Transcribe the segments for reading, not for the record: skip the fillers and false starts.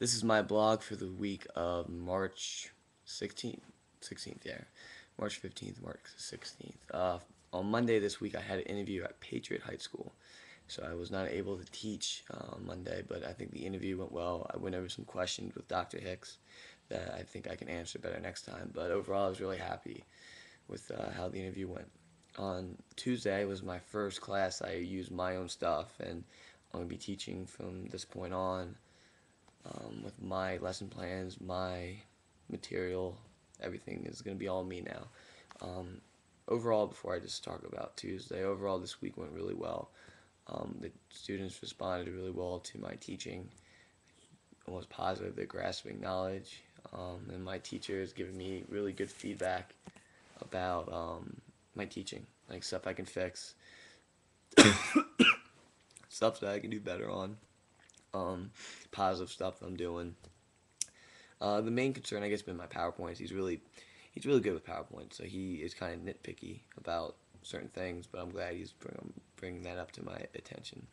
This is my blog for the week of March 16th. 16th, yeah. March 15th, March 16th. On Monday this week, I had an interview at Patriot High School. So I was not able to teach on Monday, but I think the interview went well. I went over some questions with Dr. Hicks that I think I can answer better next time. But overall, I was really happy with how the interview went. On Tuesday was my first class. I used my own stuff, and I'm going to be teaching from this point on with my lesson plans, my material, everything is going to be all me now. Overall, before I just talk about Tuesday, overall this week went really well. The students responded really well to my teaching, was positive, they're grasping knowledge, and my teacher has given me really good feedback about my teaching, like stuff I can fix, stuff that I can do better on, positive stuff I'm doing. The main concern, I guess, been my PowerPoints. He's really good with PowerPoint, so he is kind of nitpicky about certain things. But I'm glad he's bringing that up to my attention.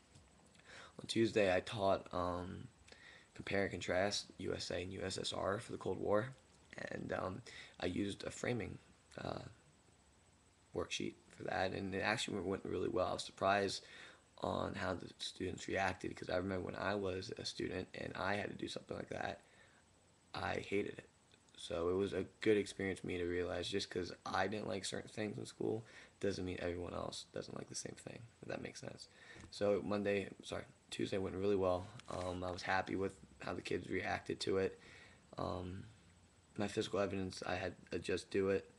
On Tuesday, I taught compare and contrast USA and USSR for the Cold War, and I used a framing uh, worksheet for that, and it actually went really well. I was surprised on how the students reacted because I remember when I was a student and I had to do something like that, I hated it. So it was a good experience for me to realize just because I didn't like certain things in school doesn't mean everyone else doesn't like the same thing, if that makes sense. So Tuesday went really well. I was happy with how the kids reacted to it. Um, my physical evidence, I had to just do it,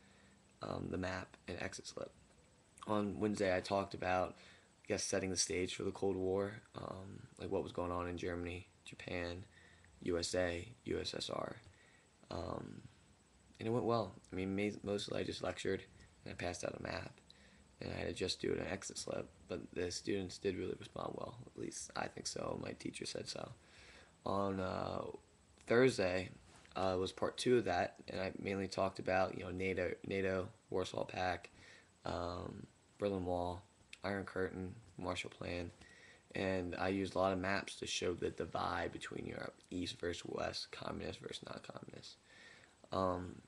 the map, and exit slip. On Wednesday, I talked about, I guess, setting the stage for the Cold War, like what was going on in Germany, Japan, USA, USSR. Um, and it went well. I mean, mostly I just lectured and I passed out a map, and I had to just do an exit slip. But the students did really respond well. At least I think so. My teacher said so. On Thursday was part two of that, and I mainly talked about NATO, Warsaw Pact, um, Berlin Wall, Iron Curtain, Marshall Plan, and I used a lot of maps to show the divide between Europe, East versus West, communist versus non-communist. Um,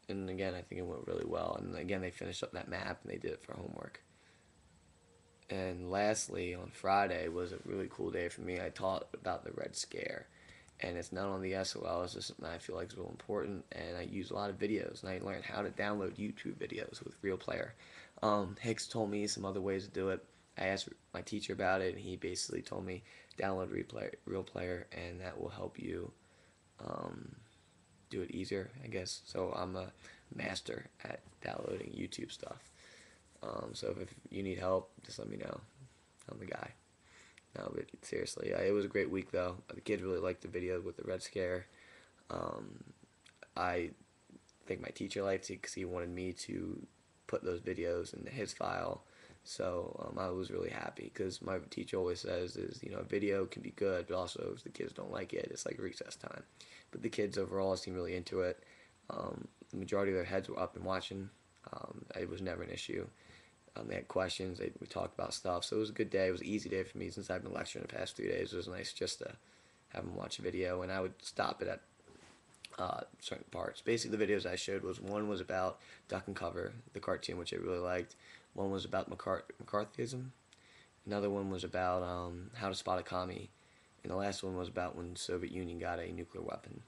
and again, I think it went really well. And again, they finished up that map and they did it for homework. And lastly, on Friday was a really cool day for me. I taught about the Red Scare, and it's not on the SOL. It's just something I feel like is real important. And I use a lot of videos, and I learned how to download YouTube videos with Real Player. Hicks told me some other ways to do it. I asked my teacher about it, and he basically told me download Real Player, and that will help you um, do it easier, I guess. So I'm a master at downloading YouTube stuff. So if you need help, just let me know. I'm the guy. No, but seriously, it was a great week though. The kids really liked the video with the Red Scare. Um, I think my teacher liked it because he wanted me to put those videos into his file. So I was really happy because my teacher always says is a video can be good, but also if the kids don't like it, it's like recess time. But the kids overall seemed really into it. The majority of their heads were up and watching. It was never an issue. They had questions. We talked about stuff. So it was a good day. It was an easy day for me since I've been lecturing the past 3 days. It was nice just to have them watch a video, and I would stop it at certain parts. Basically, the videos I showed was one was about Duck and Cover, the cartoon, which I really liked. One was about McCarthyism. Another one was about how to spot a commie, and the last one was about when the Soviet Union got a nuclear weapon.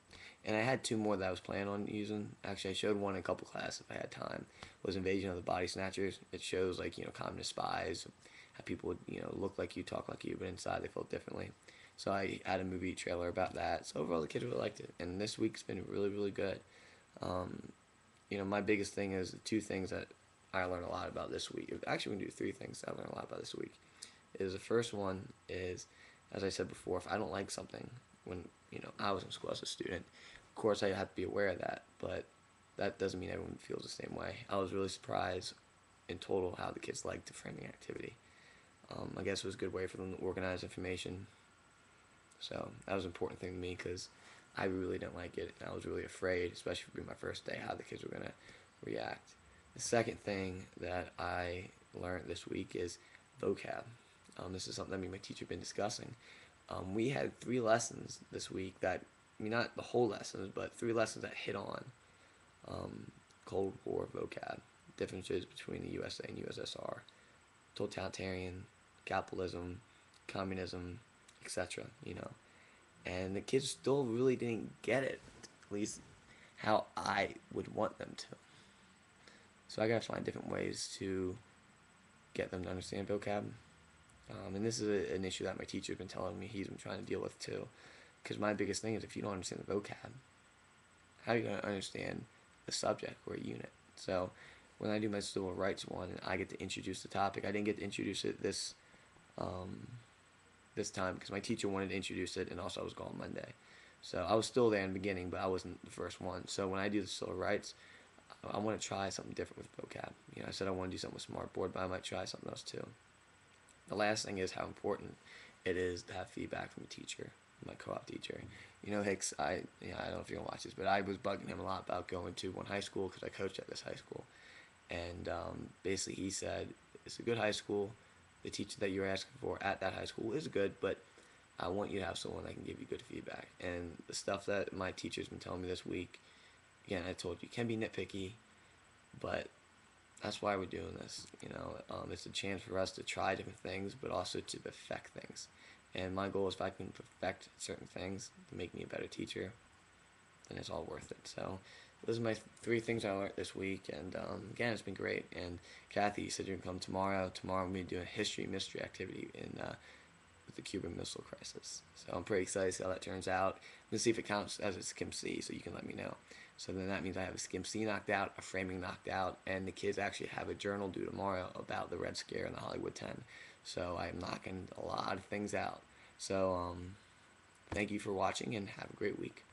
And I had two more that I was planning on using. Actually, I showed one in a couple classes if I had time. It was Invasion of the Body Snatchers. It shows like communist spies, how people would look like you, talk like you, but inside they felt differently. So I had a movie trailer about that. So overall, the kids really liked it, and this week's been really really good. Um, my biggest thing is the two things that I learned a lot about this week. Actually, we can do three things that I learned a lot about this week. Is the first one is, as I said before, if I don't like something when I was in school as a student, of course I have to be aware of that, but that doesn't mean everyone feels the same way. I was really surprised in total how the kids liked the framing activity. I guess it was a good way for them to organize information. So that was an important thing to me because I really didn't like it, and I was really afraid, especially for being my first day, how the kids were going to react. The second thing that I learned this week is vocab. This is something that me and my teacher have been discussing. We had 3 lessons this week that, I mean, not the whole lessons, but 3 lessons that hit on Cold War vocab, differences between the USA and USSR, totalitarian, capitalism, communism, etc. And the kids still really didn't get it, at least how I would want them to. So I gotta find different ways to get them to understand vocab. And this is an issue that my teacher's been telling me he's been trying to deal with too. Because my biggest thing is if you don't understand the vocab, how are you going to understand the subject or a unit? So when I do my civil rights one and I get to introduce the topic, I didn't get to introduce it um, this time because my teacher wanted to introduce it, and also I was gone Monday. So I was still there in the beginning, but I wasn't the first one. So when I do the civil rights, I want to try something different with vocab. I said I want to do something with smartboard, but I might try something else too. The last thing is how important it is to have feedback from a teacher, my co-op teacher. Hicks, I don't know if you're gonna watch this, but I was bugging him a lot about going to one high school because I coached at this high school, and basically he said it's a good high school. The teacher that you're asking for at that high school is good, but I want you to have someone that can give you good feedback. And the stuff that my teacher's been telling me this week, again, I told you, can be nitpicky, but that's why we're doing this. It's a chance for us to try different things, but also to perfect things. And my goal is if I can perfect certain things to make me a better teacher, then it's all worth it. So those are my 3 things I learned this week, and again, it's been great. And Kathy, you said you're gonna come tomorrow. Tomorrow I'm gonna be doing a history mystery activity with the Cuban Missile Crisis. So I'm pretty excited to see how that turns out. I'm gonna see if it counts as a Skim C, so you can let me know. So then that means I have a Skim C knocked out, a framing knocked out, and the kids actually have a journal due tomorrow about the Red Scare and the Hollywood 10. So I'm knocking a lot of things out. So thank you for watching and have a great week.